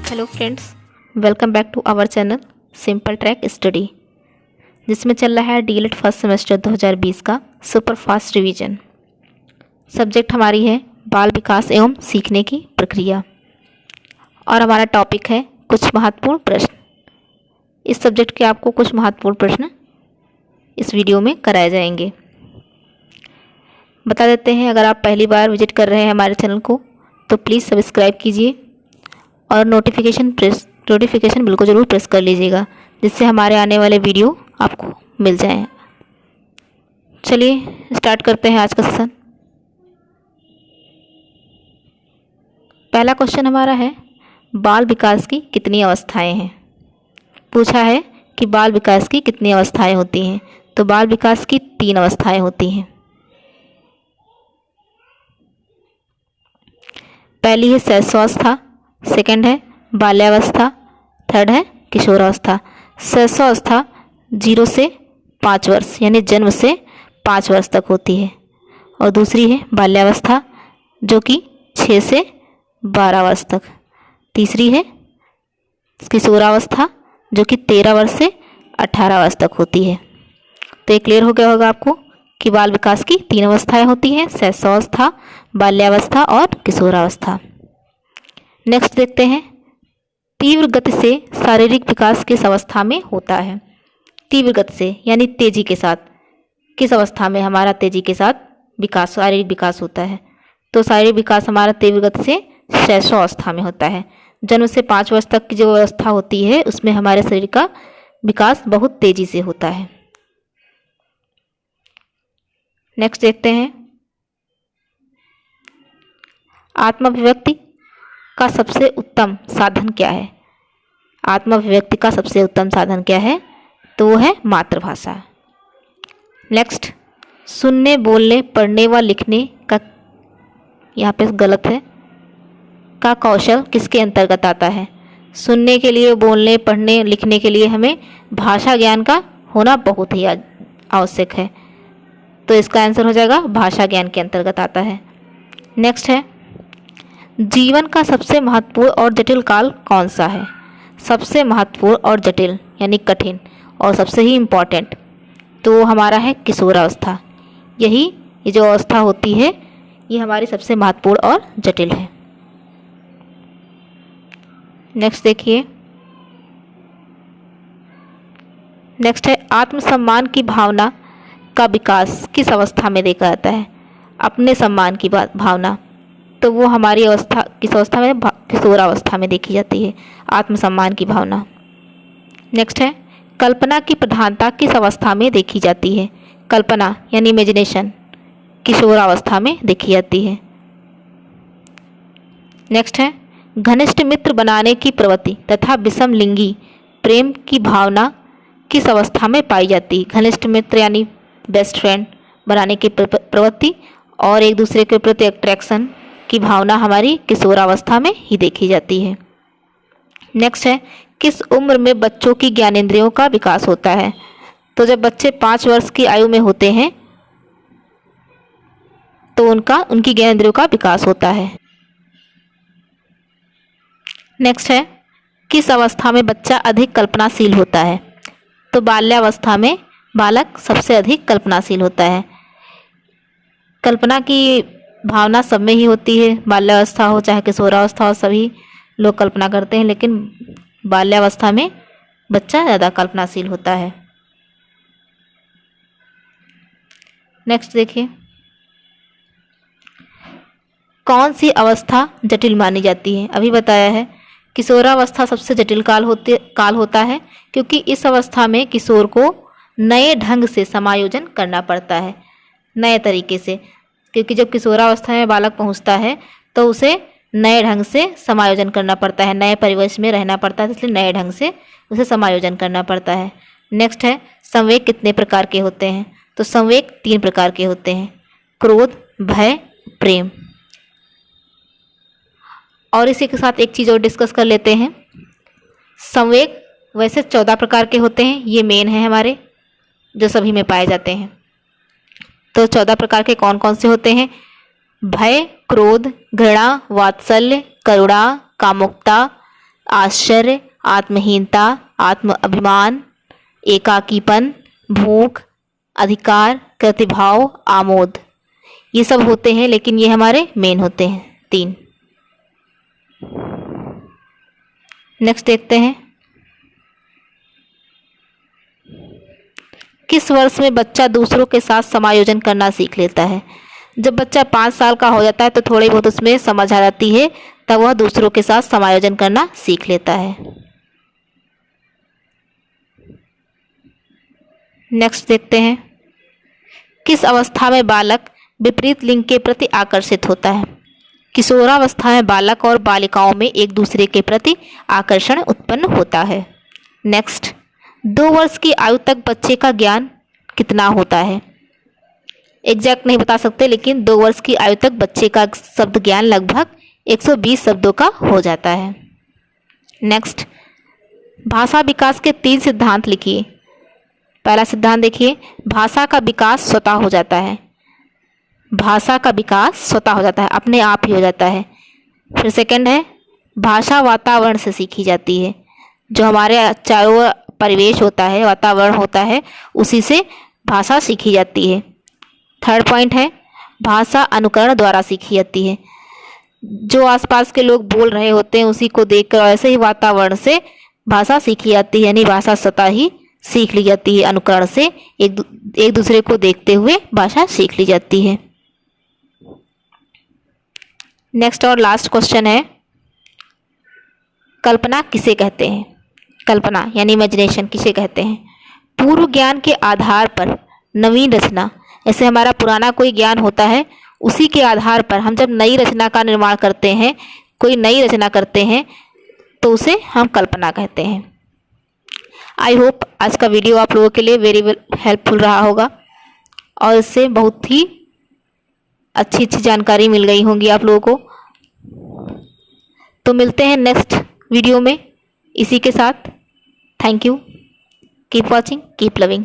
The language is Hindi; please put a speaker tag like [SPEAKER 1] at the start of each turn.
[SPEAKER 1] Hello friends, welcome back to our channel simple track study, जिसमें चल रहा है डीएलएड फर्स्ट सेमेस्टर 2020 का सुपर फास्ट रिवीजन। सब्जेक्ट हमारी है बाल विकास एवं सीखने की प्रक्रिया और हमारा टॉपिक है कुछ महत्वपूर्ण प्रश्न। इस सब्जेक्ट के आपको कुछ महत्वपूर्ण प्रश्न इस वीडियो में कराए जाएंगे। बता देते हैं, अगर आप पहली बार विजिट कर रहे हैं हमारे चैनल को तो प्लीज़ सब्सक्राइब कीजिए और नोटिफिकेशन बिल को ज़रूर प्रेस कर लीजिएगा, जिससे हमारे आने वाले वीडियो आपको मिल जाएं। चलिए स्टार्ट करते हैं आज का सेशन। पहला क्वेश्चन हमारा है, बाल विकास की कितनी अवस्थाएं हैं। पूछा है कि बाल विकास की कितनी अवस्थाएं होती हैं। तो बाल विकास की 3 अवस्थाएं होती हैं। पहली है शैशवावस्था, सेकंड है बाल्यावस्था, थर्ड है किशोरावस्था। शैशवावस्था 0 से 5 वर्ष यानी जन्म से 5 वर्ष तक होती है, और दूसरी है बाल्यावस्था जो कि 6 से 12 वर्ष तक। तीसरी है किशोरावस्था जो कि 13 वर्ष से 18 वर्ष तक होती है। तो ये क्लियर हो गया होगा आपको कि बाल विकास की 3 अवस्थाएं होती हैं, शैशवावस्था, बाल्यावस्था और किशोरावस्था। नेक्स्ट देखते हैं, तीव्र गति से शारीरिक विकास किस अवस्था में होता है। तीव्र गति से यानी तेजी के साथ किस अवस्था में हमारा तेजी के साथ विकास, शारीरिक विकास होता है। तो शारीरिक विकास हमारा तीव्र गति से शैशवावस्था में होता है। जन्म से 5 वर्ष तक की जो अवस्था होती है उसमें हमारे शरीर का विकास बहुत तेजी से होता है। नेक्स्ट देखते हैं, आत्माभिव्यक्ति का सबसे उत्तम साधन क्या है। आत्माभिव्यक्ति का सबसे उत्तम साधन क्या है, तो वो है मातृभाषा। नेक्स्ट, सुनने, बोलने, पढ़ने व लिखने का, यहाँ पे गलत है, का कौशल किसके अंतर्गत आता है। सुनने के लिए, बोलने, पढ़ने, लिखने के लिए हमें भाषा ज्ञान का होना बहुत ही आवश्यक है। तो इसका आंसर हो जाएगा भाषा ज्ञान के अंतर्गत आता है। नेक्स्ट है, जीवन का सबसे महत्वपूर्ण और जटिल काल कौन सा है। सबसे महत्वपूर्ण और जटिल यानी कठिन और सबसे ही इम्पॉर्टेंट, तो हमारा है किशोरावस्था। ये जो अवस्था होती है ये हमारी सबसे महत्वपूर्ण और जटिल है। नेक्स्ट देखिए, नेक्स्ट है, आत्मसम्मान की भावना का विकास किस अवस्था में देखा जाता है। अपने सम्मान की भावना, तो वो हमारी अवस्था किस अवस्था में, किशोरावस्था में देखी जाती है, आत्मसम्मान की भावना। नेक्स्ट है, कल्पना की प्रधानता किस अवस्था में देखी जाती है। कल्पना यानी इमेजिनेशन किशोरावस्था में देखी जाती है। नेक्स्ट है, घनिष्ठ मित्र बनाने की प्रवृत्ति तथा विषम लिंगी प्रेम की भावना किस अवस्था में पाई जाती है। घनिष्ठ मित्र यानी बेस्ट फ्रेंड बनाने की प्रवृत्ति और एक दूसरे के प्रति अट्रैक्शन की भावना हमारी किशोरावस्था में ही देखी जाती है। नेक्स्ट है, किस उम्र में बच्चों की ज्ञानेंद्रियों का विकास होता है। तो जब बच्चे 5 वर्ष की आयु में होते हैं तो उनकी ज्ञानेंद्रियों का विकास होता है। नेक्स्ट है, किस अवस्था में बच्चा अधिक कल्पनाशील होता है। तो बाल्यावस्था में बालक सबसे अधिक कल्पनाशील होता है। कल्पना की भावना सब में ही होती है, बाल्यावस्था हो चाहे किशोरावस्था हो, सभी लोग कल्पना करते हैं, लेकिन बाल्यावस्था में बच्चा ज़्यादा कल्पनाशील होता है। नेक्स्ट देखिए, कौन सी अवस्था जटिल मानी जाती है। अभी बताया है किशोरावस्था सबसे जटिल काल होता है, क्योंकि इस अवस्था में किशोर को नए ढंग से समायोजन करना पड़ता है, नए तरीके से। क्योंकि जब किशोरावस्था में बालक पहुंचता है तो उसे नए ढंग से समायोजन करना पड़ता है, नए परिवेश में रहना पड़ता है, इसलिए नए ढंग से उसे समायोजन करना पड़ता है। नेक्स्ट है, संवेग कितने प्रकार के होते हैं। तो संवेग 3 प्रकार के होते हैं, क्रोध, भय, प्रेम। और इसी के साथ एक चीज़ और डिस्कस कर लेते हैं। संवेग वैसे 14 प्रकार के होते हैं, ये मेन है हमारे जो सभी में पाए जाते हैं। तो 14 प्रकार के कौन कौन से होते हैं। भय, क्रोध, घृणा, वात्सल्य, करुणा, कामुकता, आश्चर्य, आत्महीनता, आत्म अभिमान, एकाकीपन, भूख, अधिकार, प्रतिभाव, आमोद। ये सब होते हैं, लेकिन ये हमारे मेन होते हैं 3। नेक्स्ट देखते हैं, किस वर्ष में बच्चा दूसरों के साथ समायोजन करना सीख लेता है? जब बच्चा 5 साल का हो जाता है तो थोड़ी बहुत उसमें समझ आ जाती है, तब वह दूसरों के साथ समायोजन करना सीख लेता है। नेक्स्ट देखते हैं, किस अवस्था में बालक विपरीत लिंग के प्रति आकर्षित होता है? किशोरावस्था में बालक और बालिकाओं में एक दूसरे के प्रति आकर्षण उत्पन्न होता है। नेक्स्ट, 2 वर्ष की आयु तक बच्चे का ज्ञान कितना होता है? एग्जैक्ट नहीं बता सकते, लेकिन 2 वर्ष की आयु तक बच्चे का शब्द ज्ञान लगभग 120 शब्दों का हो जाता है। नेक्स्ट, भाषा विकास के 3 सिद्धांत लिखिए। पहला सिद्धांत देखिए, भाषा का विकास स्वतः हो जाता है। भाषा का विकास स्वतः हो जाता है, अपने आप ही हो जाता है। फिर सेकंड है, भाषा वातावरण से सीखी जाती है। जो हमारे चारों परिवेश होता है, वातावरण होता है, उसी से भाषा सीखी जाती है। थर्ड पॉइंट है, भाषा अनुकरण द्वारा सीखी जाती है। जो आसपास के लोग बोल रहे होते हैं उसी को देखकर ऐसे ही वातावरण से भाषा सीखी जाती है, यानी भाषा स्वतः ही सीख ली जाती है। अनुकरण से एक दूसरे को देखते हुए भाषा सीख ली जाती है। नेक्स्ट और लास्ट क्वेश्चन है, कल्पना किसे कहते हैं? कल्पना यानी इमेजिनेशन किसे कहते हैं? पूर्व ज्ञान के आधार पर नवीन रचना, ऐसे हमारा पुराना कोई ज्ञान होता है, उसी के आधार पर हम जब नई रचना का निर्माण करते हैं, कोई नई रचना करते हैं, तो उसे हम कल्पना कहते हैं। आई होप आज का वीडियो आप लोगों के लिए वेरी हेल्पफुल रहा होगा और इससे बहुत ही अच्छी जानकारी मिल गई होंगी आप लोगों को। तो मिलते हैं नेक्स्ट वीडियो में इसी के साथ। Thank you, keep watching, keep loving.